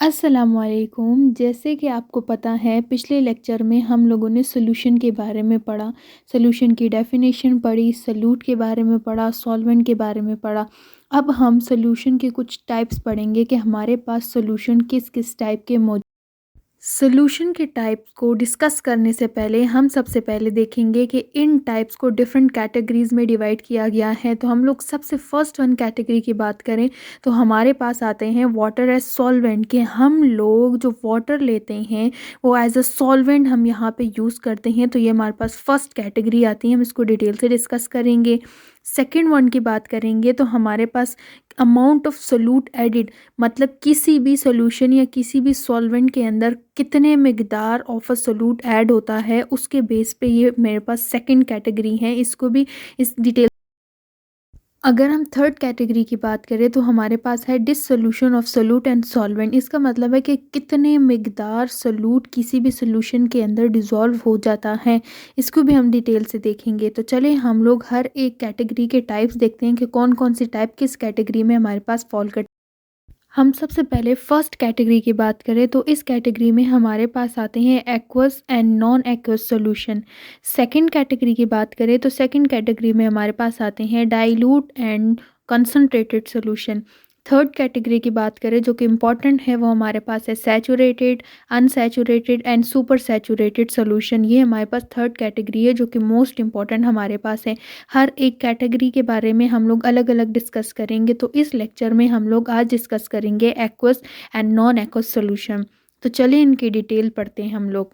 अस्सलामुअलैकुम। जैसे कि आपको पता है पिछले लेक्चर में हम लोगों ने सॉल्यूशन के बारे में पढ़ा, सॉल्यूशन की डेफिनेशन पढ़ी, सॉल्यूट के बारे में पढ़ा, सॉल्वेंट के बारे में पढ़ा। अब हम सॉल्यूशन के कुछ टाइप्स पढ़ेंगे कि हमारे पास सॉल्यूशन किस किस टाइप के मौजूद। सॉल्यूशन के टाइप्स को डिस्कस करने से पहले हम सबसे पहले देखेंगे कि इन टाइप्स को डिफरेंट कैटेगरीज में डिवाइड किया गया है। तो हम लोग सबसे फर्स्ट वन कैटेगरी की बात करें तो हमारे पास आते हैं वाटर एज सॉल्वेंट, कि हम लोग जो वाटर लेते हैं वो एज अ सॉल्वेंट हम यहाँ पे यूज़ करते हैं। तो ये हमारे पास फर्स्ट कैटेगरी आती है, हम इसको डिटेल से डिस्कस करेंगे। सेकेंड वन की बात करेंगे तो हमारे पास अमाउंट ऑफ सोल्यूट एडिड, मतलब किसी भी सॉल्यूशन या किसी भी सॉल्वेंट के अंदर कितने मिकदार ऑफ अ सोल्यूट ऐड होता है उसके बेस पे ये मेरे पास सेकंड कैटेगरी है। इसको भी इस डिटेल। अगर हम थर्ड कैटेगरी की बात करें तो हमारे पास है dissolution of solute and solvent. इसका मतलब है कि कितने मिकदार सोल्यूट किसी भी सोल्यूशन के अंदर डिज़ोल्व हो जाता है। इसको भी हम डिटेल से देखेंगे। तो चले हम लोग हर एक कैटेगरी के टाइप्स देखते हैं कि कौन कौन सी टाइप किस कैटेगरी में हमारे पास फॉल करते हैं। हम सबसे पहले फर्स्ट कैटेगरी की बात करें तो इस कैटेगरी में हमारे पास आते हैं aqueous and non aqueous solution. Second category की बात करें तो सेकंड कैटेगरी में हमारे पास आते हैं dilute and concentrated solution. Third category की बात करें जो कि इम्पॉर्टेंट है वो हमारे पास है saturated, unsaturated and super saturated solution. ये हमारे पास थर्ड कैटेगरी है जो कि मोस्ट इम्पॉर्टेंट हमारे पास है। हर एक कैटेगरी के बारे में हम लोग अलग अलग डिस्कस करेंगे। तो इस लेक्चर में हम लोग आज डिस्कस करेंगे aqueous and non aqueous solution. तो चलिए इनकी डिटेल पढ़ते हैं हम लोग।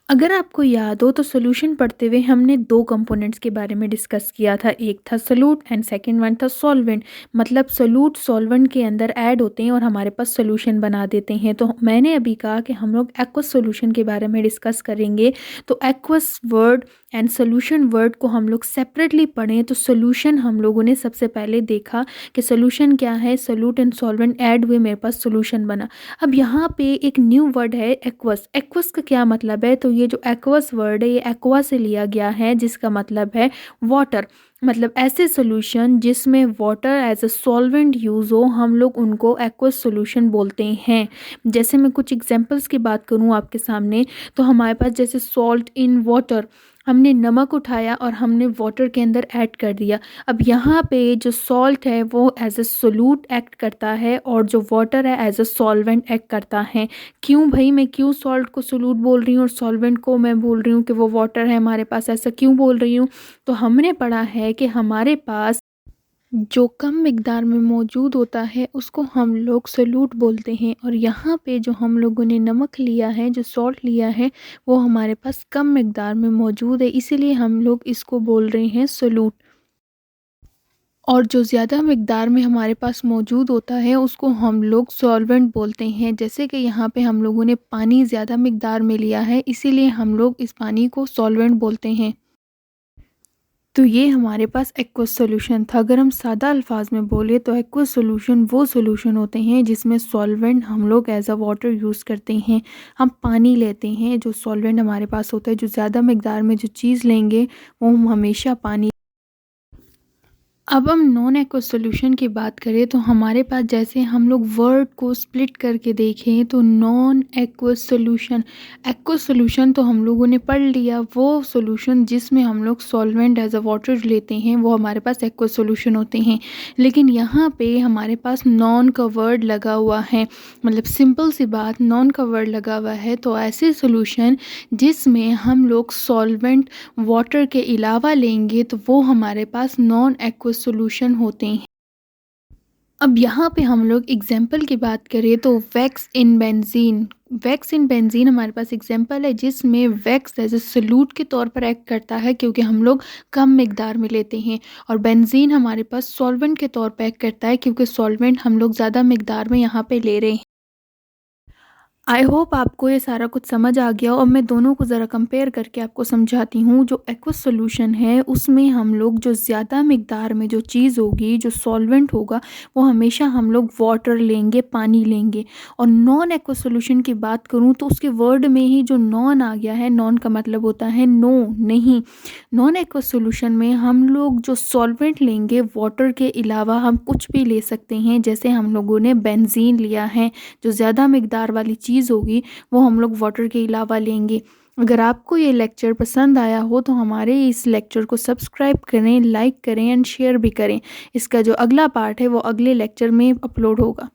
अगर आपको याद हो तो सॉल्यूशन पढ़ते हुए हमने दो कंपोनेंट्स के बारे में डिस्कस किया था, एक था सोल्यूट एंड सेकंड वन था सॉल्वेंट। मतलब सोल्यूट सॉल्वेंट के अंदर ऐड होते हैं और हमारे पास सॉल्यूशन बना देते हैं। तो मैंने अभी कहा कि हम लोग एक्वस सॉल्यूशन के बारे में डिस्कस करेंगे। तो aqueous word and solution word को हम लोग सेपरेटली पढ़ें तो सोल्यूशन हम लोगों ने सबसे पहले देखा कि सोल्यूशन क्या है, सोल्यूट एंड सॉल्वेंट ऐड हुए मेरे पास सोल्यूशन बना। अब यहाँ पे एक न्यू वर्ड है एक्वस। एक्वस का क्या मतलब है, तो ये जो एक्वस वर्ड है ये एक्वा से लिया गया है जिसका मतलब है वाटर। मतलब ऐसे सोल्यूशन जिसमें water as a solvent use हो हम लोग उनको एक्वस सोल्यूशन बोलते हैं। जैसे मैं कुछ एग्जांपल्स की बात करूँ आपके सामने तो हमारे पास जैसे सॉल्ट इन वाटर, हमने नमक उठाया और हमने वाटर के अंदर ऐड कर दिया। अब यहाँ पे जो सॉल्ट है वो एज अ सोल्यूट एक्ट करता है और जो वाटर है एज अ सॉल्वेंट एक्ट करता है। क्यों भाई, मैं क्यों सॉल्ट को सोल्यूट बोल रही हूँ और सॉल्वेंट को मैं बोल रही हूँ कि वो वाटर है हमारे पास, ऐसा क्यों बोल रही हूँ? तो हमने पढ़ा है कि हमारे पास जो कम मिकदार में मौजूद होता है उसको हम लोग सोल्यूट बोलते हैं, और यहाँ पे जो हम लोगों ने नमक लिया है, जो सॉल्ट लिया है, वो हमारे पास कम मिकदार में मौजूद है, इसीलिए हम लोग इसको बोल रहे हैं सोल्यूट। और जो ज़्यादा मिकदार में हमारे पास मौजूद होता है उसको हम लोग सॉल्वेंट बोलते हैं। जैसे कि यहाँ पे हम लोगों ने पानी ज़्यादा मिकदार में लिया है इसीलिए हम लोग इस पानी को सॉल्वेंट बोलते हैं। तो ये हमारे पास एक्वस सॉल्यूशन था। अगर हम सादा अल्फाज में बोले तो एक्वस सॉल्यूशन वो सॉल्यूशन होते हैं जिसमें सॉल्वेंट हम लोग एज अ वाटर यूज़ करते हैं। हम पानी लेते हैं, जो सॉल्वेंट हमारे पास होता है, जो ज़्यादा मिकदार में जो चीज़ लेंगे वो हम हमेशा पानी। अब हम नॉन एक्वस सॉल्यूशन की बात करें तो हमारे पास जैसे हम लोग वर्ड को स्प्लिट करके देखें तो non aqueous solution, aqueous solution तो हम लोगों ने पढ़ लिया, वो सॉल्यूशन जिसमें हम लोग सॉल्वेंट एज अ वाटर लेते हैं वो हमारे पास एक्वस सॉल्यूशन होते हैं। लेकिन यहाँ पे हमारे पास नॉन का वर्ड लगा हुआ है, मतलब सिंपल सी बात, नॉन का वर्ड लगा हुआ है। तो ऐसे सॉल्यूशन जिसमें हम लोग सॉल्वेंट वाटर के अलावा लेंगे तो वो हमारे पास नॉन एक्वस सॉल्यूशन होते हैं। अब यहाँ पे हम लोग एग्जाम्पल की बात करें तो wax in benzene, wax in benzene हमारे पास एग्जाम्पल है जिसमें वैक्स एज ए सॉल्यूट के तौर पर एक्ट करता है क्योंकि हम लोग कम मिकदार में लेते हैं, और बेंजीन हमारे पास सॉल्वेंट के तौर पर एक्ट करता है क्योंकि सॉल्वेंट हम लोग ज़्यादा मिकदार में यहाँ पे ले रहे हैं। आई होप आपको ये सारा कुछ समझ आ गया हो। अब मैं दोनों को ज़रा कंपेयर करके आपको समझाती हूँ। जो एक्वस सॉल्यूशन है उसमें हम लोग जो ज़्यादा मिकदार में जो चीज़ होगी, जो सॉल्वेंट होगा, वो हमेशा हम लोग वाटर लेंगे, पानी लेंगे। और नॉन एक्वस सॉल्यूशन की बात करूँ तो उसके वर्ड में ही जो नॉन आ गया है, नॉन का मतलब होता है नो, नहीं। नॉन एक्वस सॉल्यूशन में हम लोग जो सॉल्वेंट लेंगे, वाटर के अलावा हम कुछ भी ले सकते हैं। जैसे हम लोगों ने बेंजीन लिया है, जो ज़्यादा मिकदार वाली चीज़ होगी वो हम लोग वाटर के अलावा लेंगे। अगर आपको ये लेक्चर पसंद आया हो तो हमारे इस लेक्चर को सब्सक्राइब करें, लाइक करें एंड शेयर भी करें। इसका जो अगला पार्ट है वो अगले लेक्चर में अपलोड होगा।